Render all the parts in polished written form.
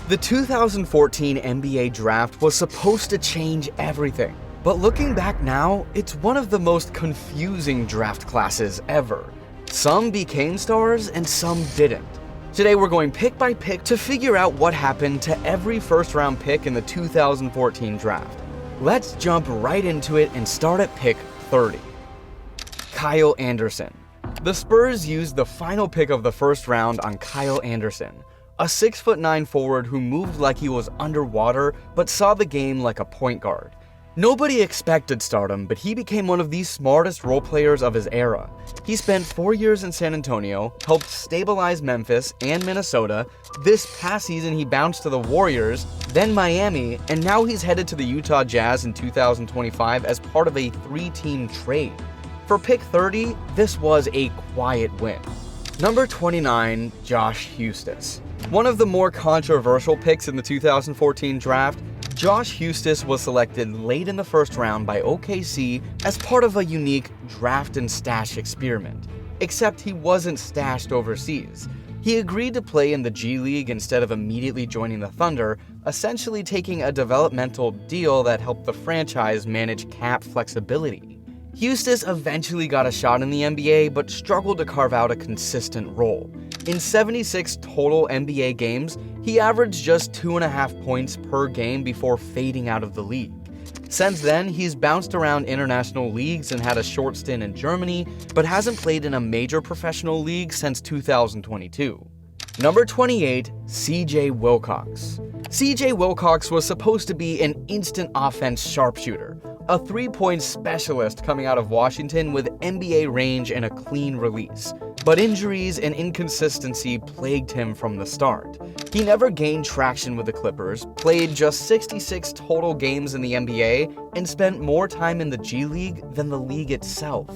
The 2014 NBA draft was supposed to change everything, but looking back now, it's one of the most confusing draft classes ever. Some became stars and some didn't. Today we're going pick by pick to figure out what happened to every first-round pick in the 2014 draft. Let's jump right into it and start at pick 30. Kyle Anderson. The Spurs used the final pick of the first round on Kyle Anderson, a 6'9" forward who moved like he was underwater but saw the game like a point guard. Nobody expected stardom, but he became one of the smartest role players of his era. He spent 4 years in San Antonio, helped stabilize Memphis and Minnesota. This past season he bounced to the Warriors, then Miami, and now he's headed to the Utah Jazz in 2025 as part of a 3-team trade. For pick 30, this was a quiet win. Number 29, Josh Huestis. One of the more controversial picks in the 2014 draft, Josh Huestis was selected late in the first round by OKC as part of a unique draft and stash experiment. Except he wasn't stashed overseas. He agreed to play in the G League instead of immediately joining the Thunder, essentially taking a developmental deal that helped the franchise manage cap flexibility. Huestis eventually got a shot in the NBA, but struggled to carve out a consistent role. In 76 total NBA games, he averaged just 2.5 points per game before fading out of the league. Since then, he's bounced around international leagues and had a short stint in Germany, but hasn't played in a major professional league since 2022. Number 28, CJ Wilcox. CJ Wilcox was supposed to be an instant offense sharpshooter, a three-point specialist coming out of Washington with NBA range and a clean release. But injuries and inconsistency plagued him from the start. He never gained traction with the Clippers, played just 66 total games in the NBA, and spent more time in the G League than the league itself.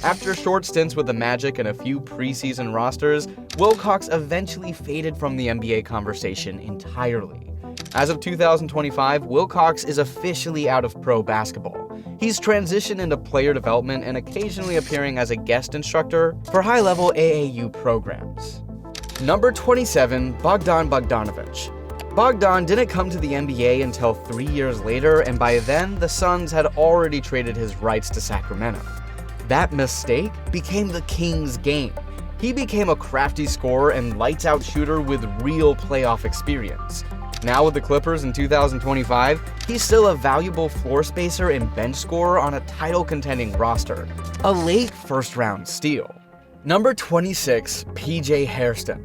After short stints with the Magic and a few preseason rosters, Wilcox eventually faded from the NBA conversation entirely. As of 2025, Wilcox is officially out of pro basketball. He's transitioned into player development and occasionally appearing as a guest instructor for high-level AAU programs. Number 27, Bogdan Bogdanovic. Bogdan didn't come to the NBA until 3 years later, and by then, the Suns had already traded his rights to Sacramento. That mistake became the Kings' game. He became a crafty scorer and lights-out shooter with real playoff experience. Now with the Clippers in 2025, he's still a valuable floor spacer and bench scorer on a title-contending roster, a late first-round steal. Number 26, PJ Hairston.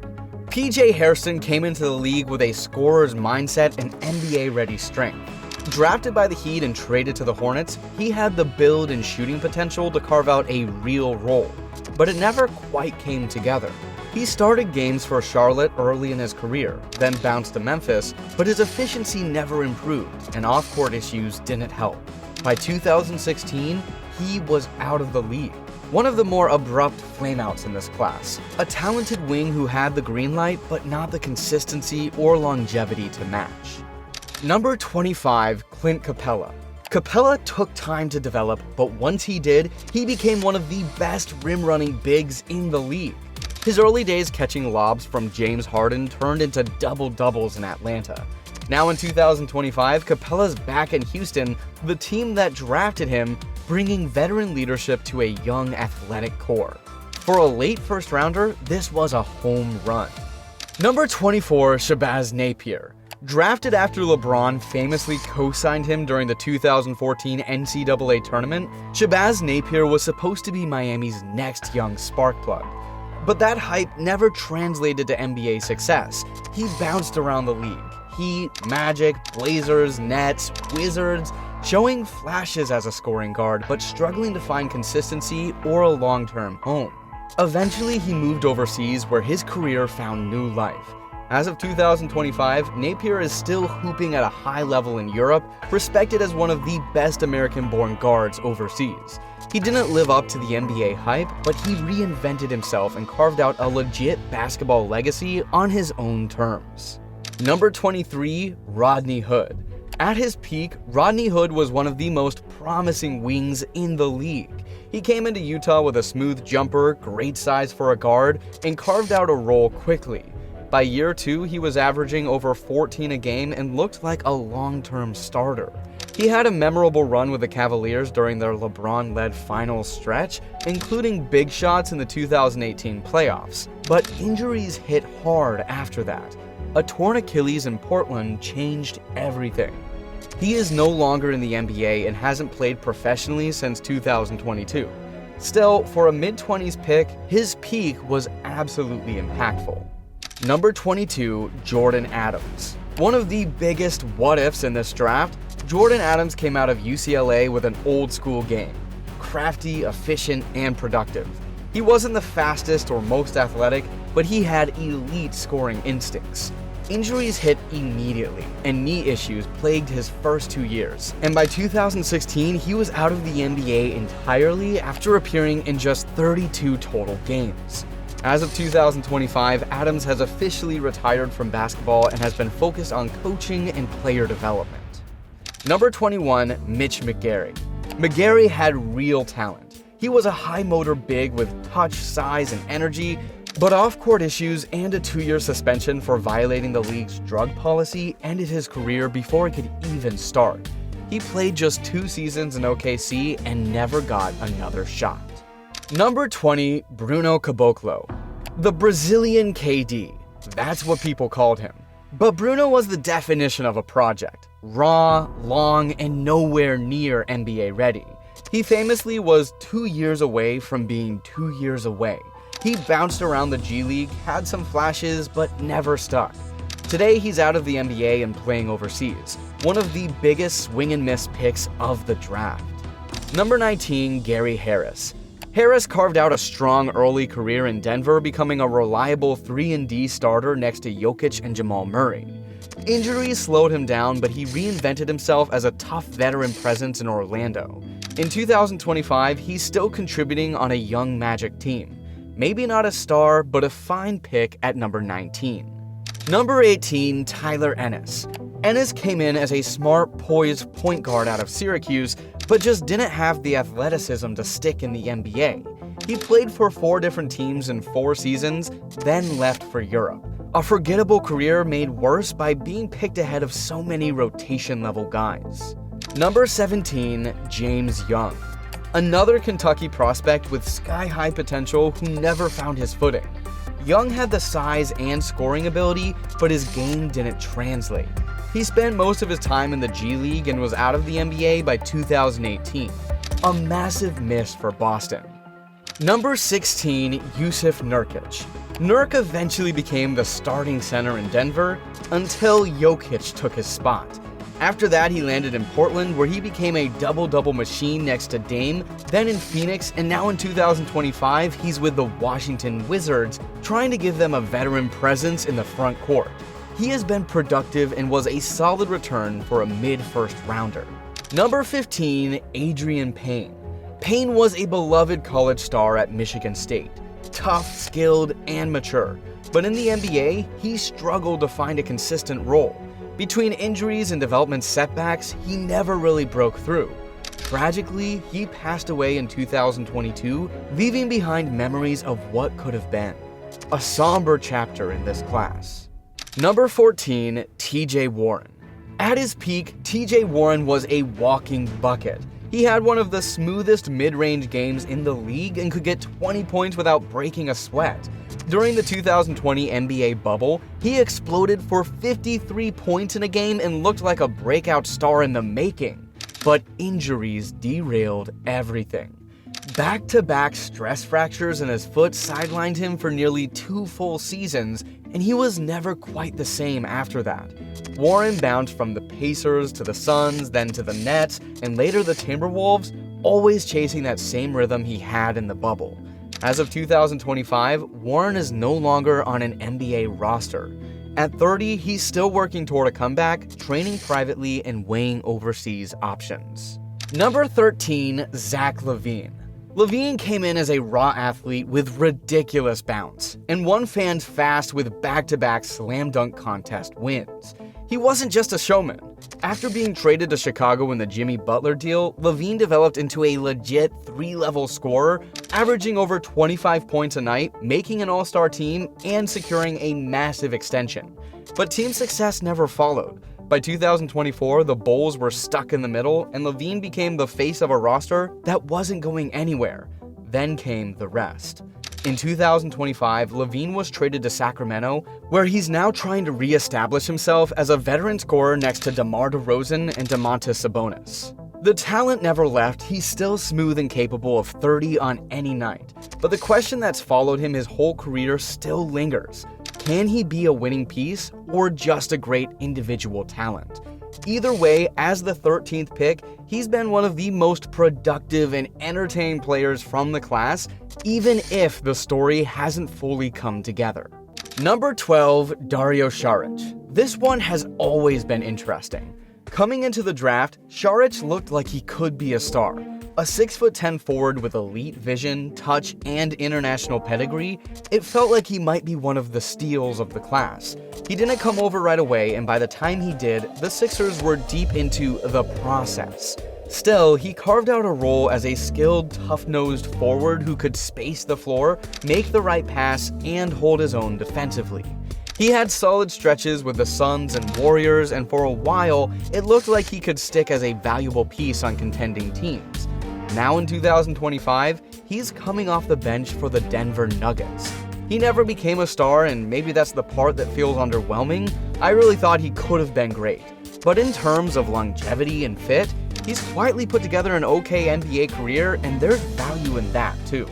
PJ Hairston came into the league with a scorer's mindset and NBA-ready strength. Drafted by the Heat and traded to the Hornets, he had the build and shooting potential to carve out a real role, but it never quite came together. He started games for Charlotte early in his career, then bounced to Memphis, but his efficiency never improved, and off-court issues didn't help. By 2016, he was out of the league. One of the more abrupt flameouts in this class, a talented wing who had the green light, but not the consistency or longevity to match. Number 25, Clint Capella. Capella took time to develop, but once he did, he became one of the best rim-running bigs in the league. His early days catching lobs from James Harden turned into double-doubles in Atlanta. Now in 2025, Capella's back in Houston, the team that drafted him, bringing veteran leadership to a young athletic core. For a late first-rounder, this was a home run. Number 24, Shabazz Napier. Drafted after LeBron famously co-signed him during the 2014 NCAA tournament, Shabazz Napier was supposed to be Miami's next young spark plug. But that hype never translated to NBA success. He bounced around the league. Heat, Magic, Blazers, Nets, Wizards, showing flashes as a scoring guard, but struggling to find consistency or a long-term home. Eventually, he moved overseas where his career found new life. As of 2025, Napier is still hooping at a high level in Europe, respected as one of the best American-born guards overseas. He didn't live up to the NBA hype, but he reinvented himself and carved out a legit basketball legacy on his own terms. Number 23, Rodney Hood. At his peak, Rodney Hood was one of the most promising wings in the league. He came into Utah with a smooth jumper, great size for a guard, and carved out a role quickly. By year 2, he was averaging over 14 a game and looked like a long-term starter. He had a memorable run with the Cavaliers during their LeBron-led finals stretch, including big shots in the 2018 playoffs, but injuries hit hard after that. A torn Achilles in Portland changed everything. He is no longer in the NBA and hasn't played professionally since 2022. Still, for a mid-20s pick, his peak was absolutely impactful. Number 22, Jordan Adams. One of the biggest what-ifs in this draft, Jordan Adams came out of UCLA with an old-school game. Crafty, efficient, and productive. He wasn't the fastest or most athletic, but he had elite scoring instincts. Injuries hit immediately, and knee issues plagued his first 2 years. And by 2016, he was out of the NBA entirely after appearing in just 32 total games. As of 2025, Adams has officially retired from basketball and has been focused on coaching and player development. Number 21, Mitch McGary. McGary had real talent. He was a high-motor big with touch, size, and energy, but off-court issues and a 2-year suspension for violating the league's drug policy ended his career before it could even start. He played just 2 seasons in OKC and never got another shot. Number 20, Bruno Caboclo. The Brazilian KD. That's what people called him. But Bruno was the definition of a project. Raw, long, and nowhere near NBA ready. He famously was 2 years away from being 2 years away. He bounced around the G League, had some flashes, but never stuck. Today, he's out of the NBA and playing overseas. One of the biggest swing and miss picks of the draft. Number 19, Gary Harris. Harris carved out a strong early career in Denver, becoming a reliable 3-and-D starter next to Jokic and Jamal Murray. Injuries slowed him down, but he reinvented himself as a tough veteran presence in Orlando. In 2025, he's still contributing on a young Magic team. Maybe not a star, but a fine pick at number 19. Number 18, Tyler Ennis. Ennis came in as a smart, poised point guard out of Syracuse, but just didn't have the athleticism to stick in the NBA. He played for 4 different teams in 4 seasons, then left for Europe. A forgettable career made worse by being picked ahead of so many rotation-level guys. Number 17, James Young. Another Kentucky prospect with sky-high potential who never found his footing. Young had the size and scoring ability, but his game didn't translate. He spent most of his time in the G League and was out of the NBA by 2018. A massive miss for Boston. Number 16, Jusuf Nurkic. Nurk eventually became the starting center in Denver until Jokic took his spot. After that, he landed in Portland, where he became a double-double machine next to Dame, then in Phoenix, and now in 2025, he's with the Washington Wizards, trying to give them a veteran presence in the front court. He has been productive and was a solid return for a mid-first rounder. Number 15, Adrian Payne. Payne was a beloved college star at Michigan State. Tough, skilled, and mature. But in the NBA, he struggled to find a consistent role. Between injuries and development setbacks, he never really broke through. Tragically, he passed away in 2022, leaving behind memories of what could have been. A somber chapter in this class. Number 14, TJ Warren. At his peak, TJ Warren was a walking bucket. He had one of the smoothest mid-range games in the league and could get 20 points without breaking a sweat. During the 2020 NBA bubble, he exploded for 53 points in a game and looked like a breakout star in the making. But injuries derailed everything. Back-to-back stress fractures in his foot sidelined him for nearly 2 full seasons, and he was never quite the same after that. Warren bounced from the Pacers to the Suns, then to the Nets, and later the Timberwolves, always chasing that same rhythm he had in the bubble. As of 2025, Warren is no longer on an NBA roster. At 30, he's still working toward a comeback, training privately, and weighing overseas options. Number 13, Zach LaVine. LaVine came in as a raw athlete with ridiculous bounce, and won fans fast with back-to-back slam dunk contest wins. He wasn't just a showman. After being traded to Chicago in the Jimmy Butler deal, LaVine developed into a legit 3-level scorer, averaging over 25 points a night, making an all-star team, and securing a massive extension. But team success never followed. By 2024, the Bulls were stuck in the middle, and LaVine became the face of a roster that wasn't going anywhere. Then came the rest. In 2025, LaVine was traded to Sacramento, where he's now trying to re-establish himself as a veteran scorer next to DeMar DeRozan and Domantas Sabonis. The talent never left, he's still smooth and capable of 30 on any night. But the question that's followed him his whole career still lingers. Can he be a winning piece or just a great individual talent? Either way, as the 13th pick, he's been one of the most productive and entertaining players from the class, even if the story hasn't fully come together. Number 12, Dario Saric. This one has always been interesting. Coming into the draft, Saric looked like he could be a star. A 6'10" forward with elite vision, touch, and international pedigree, it felt like he might be one of the steals of the class. He didn't come over right away, and by the time he did, the Sixers were deep into the process. Still, he carved out a role as a skilled, tough-nosed forward who could space the floor, make the right pass, and hold his own defensively. He had solid stretches with the Suns and Warriors, and for a while, it looked like he could stick as a valuable piece on contending teams. Now in 2025, he's coming off the bench for the Denver Nuggets. He never became a star, and maybe that's the part that feels underwhelming. I really thought he could have been great. But in terms of longevity and fit, he's quietly put together an okay NBA career, and there's value in that too.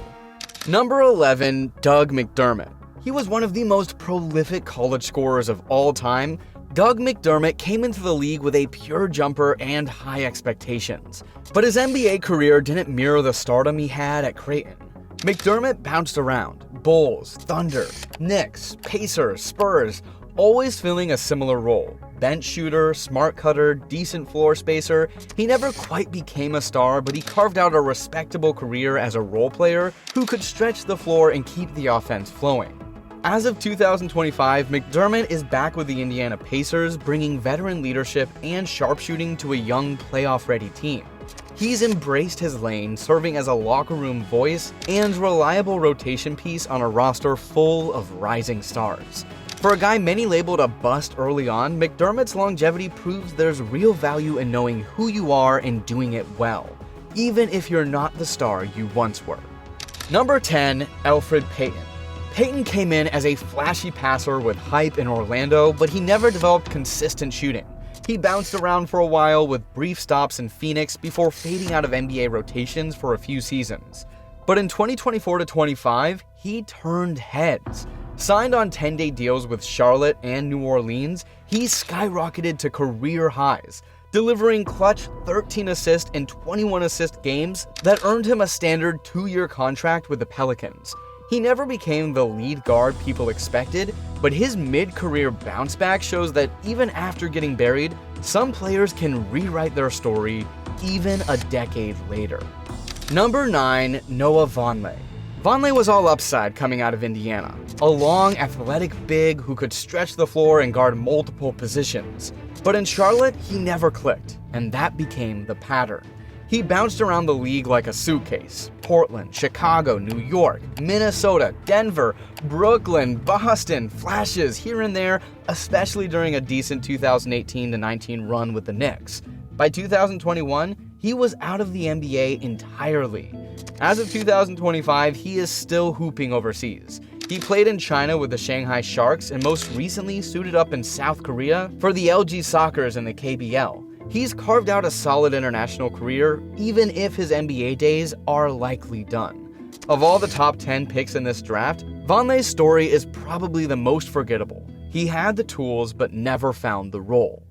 Number 11, Doug McDermott. He was one of the most prolific college scorers of all time. Doug McDermott came into the league with a pure jumper and high expectations. But his NBA career didn't mirror the stardom he had at Creighton. McDermott bounced around: Bulls, Thunder, Knicks, Pacers, Spurs, always filling a similar role. Bench shooter, smart cutter, decent floor spacer. He never quite became a star, but he carved out a respectable career as a role player who could stretch the floor and keep the offense flowing. As of 2025, McDermott is back with the Indiana Pacers, bringing veteran leadership and sharpshooting to a young playoff-ready team. He's embraced his lane, serving as a locker room voice and reliable rotation piece on a roster full of rising stars. For a guy many labeled a bust early on, McDermott's longevity proves there's real value in knowing who you are and doing it well, even if you're not the star you once were. Number 10, Elfrid Payton. Payton came in as a flashy passer with hype in Orlando, but he never developed consistent shooting. He bounced around for a while with brief stops in Phoenix before fading out of NBA rotations for a few seasons. But in 2024-25, he turned heads. Signed on 10-day deals with Charlotte and New Orleans, he skyrocketed to career highs, delivering clutch 13 assist and 21 assist games that earned him a standard 2-year contract with the Pelicans. He never became the lead guard people expected, but his mid-career bounce back shows that even after getting buried, some players can rewrite their story even a decade later. Number 9, Noah Vonleh. Vonleh was all upside coming out of Indiana. A long, athletic big who could stretch the floor and guard multiple positions. But in Charlotte, he never clicked, and that became the pattern. He bounced around the league like a suitcase. Portland, Chicago, New York, Minnesota, Denver, Brooklyn, Boston, flashes here and there, especially during a decent 2018-19 run with the Knicks. By 2021, he was out of the NBA entirely. As of 2025, he is still hooping overseas. He played in China with the Shanghai Sharks and most recently suited up in South Korea for the LG Soccers in the KBL. He's carved out a solid international career, even if his NBA days are likely done. Of all the top 10 picks in this draft, Vonleh's story is probably the most forgettable. He had the tools but never found the role.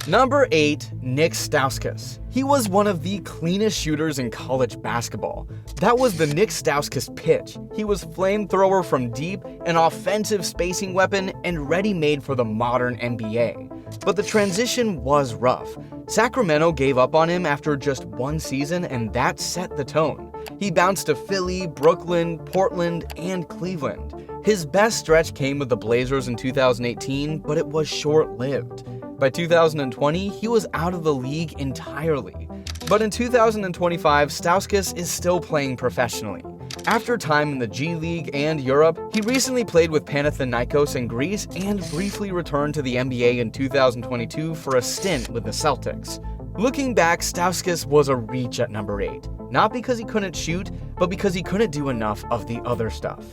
Number 8, Nick Stauskas. He was one of the cleanest shooters in college basketball. That was the Nick Stauskas pitch. He was flamethrower from deep, an offensive spacing weapon, and ready-made for the modern NBA. But the transition was rough. Sacramento gave up on him after just one season, and that set the tone. He bounced to Philly, Brooklyn, Portland, and Cleveland. His best stretch came with the Blazers in 2018, but it was short-lived. By 2020, he was out of the league entirely. But in 2025, Stauskas is still playing professionally. After time in the G League and Europe, he recently played with Panathinaikos in Greece and briefly returned to the NBA in 2022 for a stint with the Celtics. Looking back, Stauskas was a reach at number 8, not because he couldn't shoot, but because he couldn't do enough of the other stuff.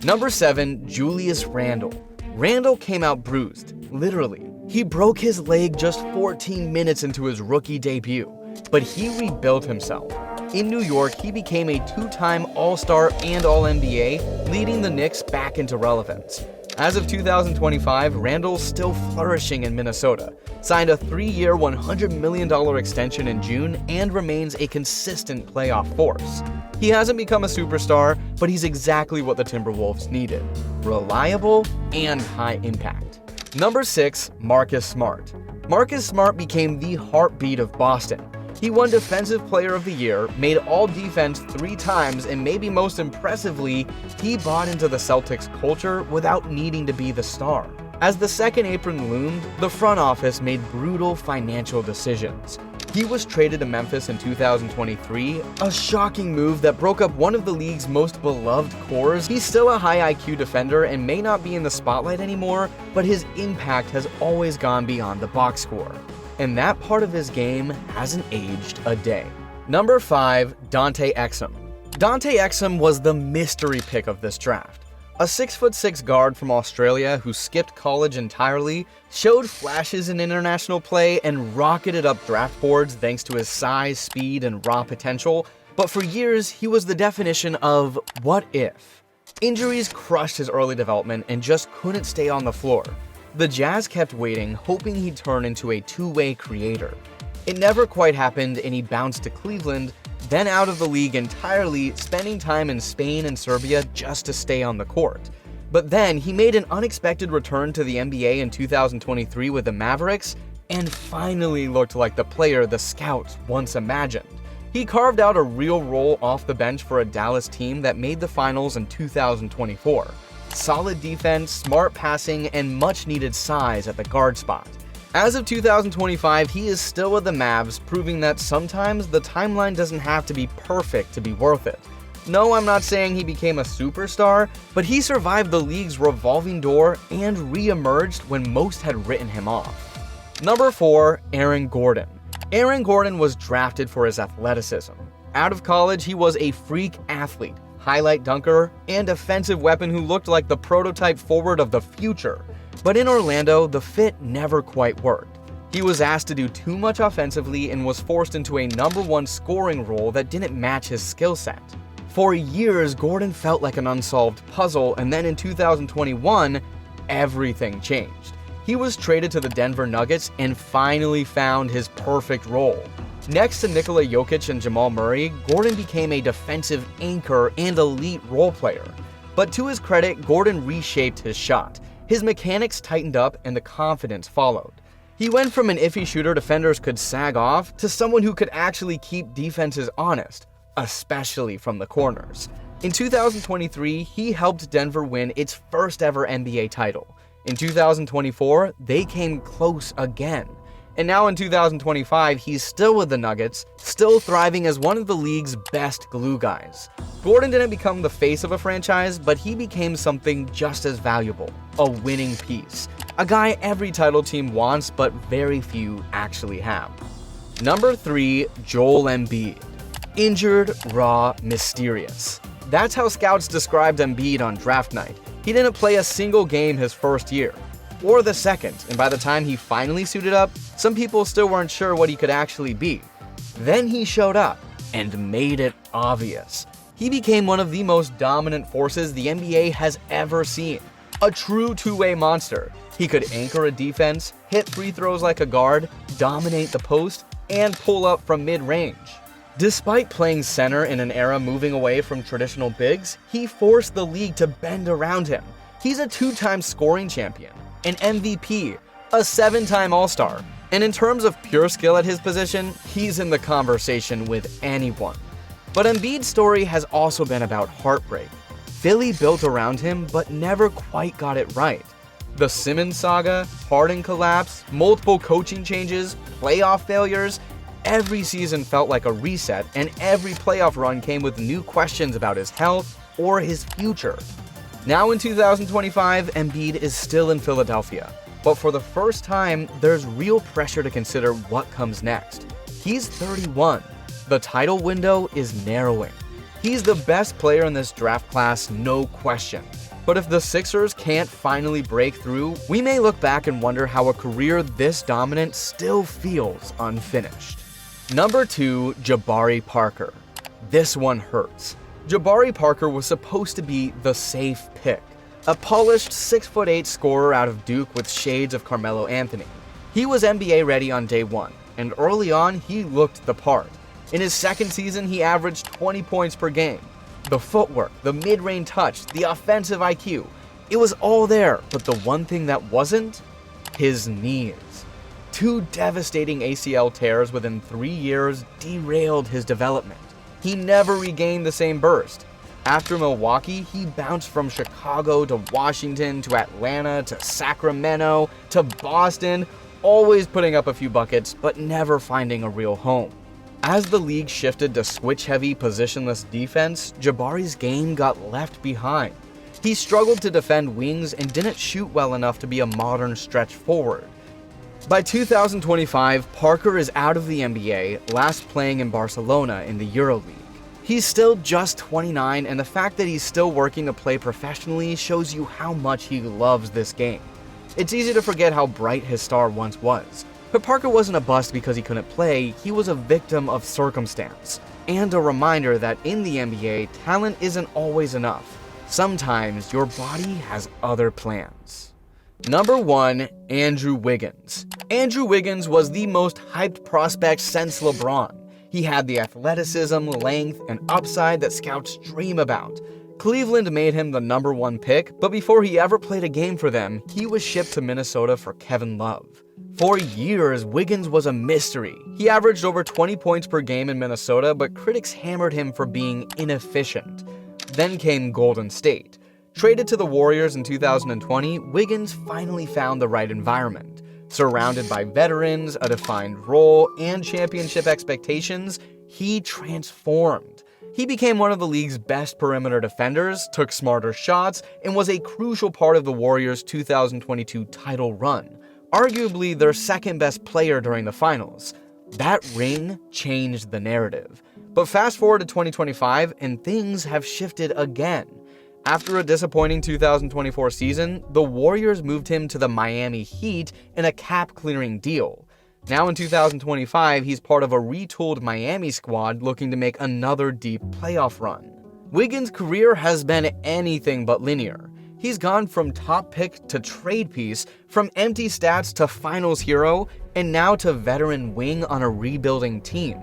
Number 7, Julius Randle. Randle came out bruised, literally. He broke his leg just 14 minutes into his rookie debut, but he rebuilt himself. In New York, he became a 2-time All-Star and All-NBA, leading the Knicks back into relevance. As of 2025, Randle's still flourishing in Minnesota, signed a 3-year, $100 million extension in June, and remains a consistent playoff force. He hasn't become a superstar, but he's exactly what the Timberwolves needed: reliable and high impact. Number 6, Marcus Smart. Marcus Smart became the heartbeat of Boston. He won Defensive Player of the Year, made All-Defense 3 times, and maybe most impressively, he bought into the Celtics culture without needing to be the star. As the second apron loomed, the front office made brutal financial decisions. He was traded to Memphis in 2023, a shocking move that broke up one of the league's most beloved cores. He's still a high IQ defender and may not be in the spotlight anymore, but his impact has always gone beyond the box score. And that part of his game hasn't aged a day. Number 5, Dante Exum. Dante Exum was the mystery pick of this draft. A 6'6" guard from Australia who skipped college entirely, showed flashes in international play, and rocketed up draft boards thanks to his size, speed, and raw potential, but for years he was the definition of what if. Injuries crushed his early development and just couldn't stay on the floor. The Jazz kept waiting, hoping he'd turn into a two-way creator. It never quite happened, and he bounced to Cleveland, then out of the league entirely, spending time in Spain and Serbia just to stay on the court. But then he made an unexpected return to the NBA in 2023 with the Mavericks, and finally looked like the player the scouts once imagined. He carved out a real role off the bench for a Dallas team that made the finals in 2024. Solid defense, smart passing, and much-needed size at the guard spot. As of 2025, he is still with the Mavs, proving that sometimes the timeline doesn't have to be perfect to be worth it. No, I'm not saying he became a superstar, but he survived the league's revolving door and re-emerged when most had written him off. Number 4, Aaron Gordon. Aaron Gordon was drafted for his athleticism. Out of college, he was a freak athlete, highlight dunker, and offensive weapon who looked like the prototype forward of the future. But in Orlando, the fit never quite worked. He was asked to do too much offensively and was forced into a number 1 scoring role that didn't match his skill set. For years, Gordon felt like an unsolved puzzle, and then in 2021, everything changed. He was traded to the Denver Nuggets and finally found his perfect role. Next to Nikola Jokic and Jamal Murray, Gordon became a defensive anchor and elite role player. But to his credit, Gordon reshaped his shot. His mechanics tightened up and the confidence followed. He went from an iffy shooter defenders could sag off to someone who could actually keep defenses honest, especially from the corners. In 2023, he helped Denver win its first ever NBA title. In 2024, they came close again. And now in 2025, he's still with the Nuggets, still thriving as one of the league's best glue guys. Gordon didn't become the face of a franchise, but he became something just as valuable, a winning piece. A guy every title team wants, but very few actually have. Number 3, Joel Embiid. Injured, raw, mysterious. That's how scouts described Embiid on draft night. He didn't play a single game his first year, or the second, and by the time he finally suited up, some people still weren't sure what he could actually be. Then he showed up, and made it obvious. He became one of the most dominant forces the NBA has ever seen. A true two-way monster. He could anchor a defense, hit free throws like a guard, dominate the post, and pull up from mid-range. Despite playing center in an era moving away from traditional bigs, he forced the league to bend around him. He's a 2-time scoring champion, an MVP, a 7-time All-Star, and in terms of pure skill at his position, he's in the conversation with anyone. But Embiid's story has also been about heartbreak. Philly built around him but never quite got it right. The Simmons saga, Harden collapse, multiple coaching changes, playoff failures, every season felt like a reset, and every playoff run came with new questions about his health or his future. Now in 2025, Embiid is still in Philadelphia, but for the first time, there's real pressure to consider what comes next. He's 31. The title window is narrowing. He's the best player in this draft class, no question. But if the Sixers can't finally break through, we may look back and wonder how a career this dominant still feels unfinished. Number 2, Jabari Parker. This one hurts. Jabari Parker was supposed to be the safe pick, a polished 6'8" scorer out of Duke with shades of Carmelo Anthony. He was NBA ready on day one, and early on he looked the part. In his second season, he averaged 20 points per game. The footwork, the mid-range touch, the offensive IQ, it was all there, but the one thing that wasn't? His knees. 2 devastating ACL tears within 3 years derailed his development. He never regained the same burst. After Milwaukee, he bounced from Chicago to Washington to Atlanta to Sacramento to Boston, always putting up a few buckets but never finding a real home. As the league shifted to switch-heavy positionless defense, Jabari's game got left behind. He struggled to defend wings and didn't shoot well enough to be a modern stretch forward. By 2025, Parker is out of the NBA, last playing in Barcelona in the EuroLeague. He's still just 29, and the fact that he's still working to play professionally shows you how much he loves this game. It's easy to forget how bright his star once was. But Parker wasn't a bust because he couldn't play, he was a victim of circumstance. And a reminder that in the NBA, talent isn't always enough. Sometimes your body has other plans. Number 1, Andrew Wiggins. Andrew Wiggins was the most hyped prospect since LeBron. He had the athleticism, length, and upside that scouts dream about. Cleveland made him the number 1 pick, but before he ever played a game for them, he was shipped to Minnesota for Kevin Love. For years, Wiggins was a mystery. He averaged over 20 points per game in Minnesota, but critics hammered him for being inefficient. Then came Golden State. Traded to the Warriors in 2020, Wiggins finally found the right environment. Surrounded by veterans, a defined role, and championship expectations, he transformed. He became one of the league's best perimeter defenders, took smarter shots, and was a crucial part of the Warriors' 2022 title run. Arguably their second best player during the finals. That ring changed the narrative. But fast forward to 2025 and things have shifted again. After a disappointing 2024 season, the Warriors moved him to the Miami Heat in a cap-clearing deal. Now in 2025, he's part of a retooled Miami squad looking to make another deep playoff run. Wiggins' career has been anything but linear. He's gone from top pick to trade piece, from empty stats to finals hero, and now to veteran wing on a rebuilding team.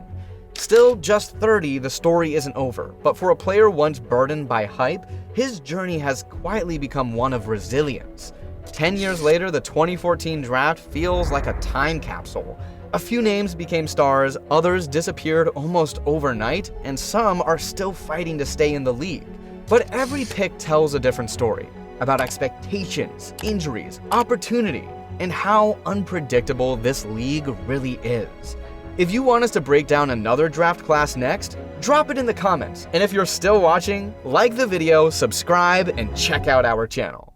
Still just 30, the story isn't over, but for a player once burdened by hype, his journey has quietly become one of resilience. 10 years later, the 2014 draft feels like a time capsule. A few names became stars, others disappeared almost overnight, and some are still fighting to stay in the league. But every pick tells a different story about expectations, injuries, opportunity, and how unpredictable this league really is. If you want us to break down another draft class next, drop it in the comments. And if you're still watching, like the video, subscribe, and check out our channel.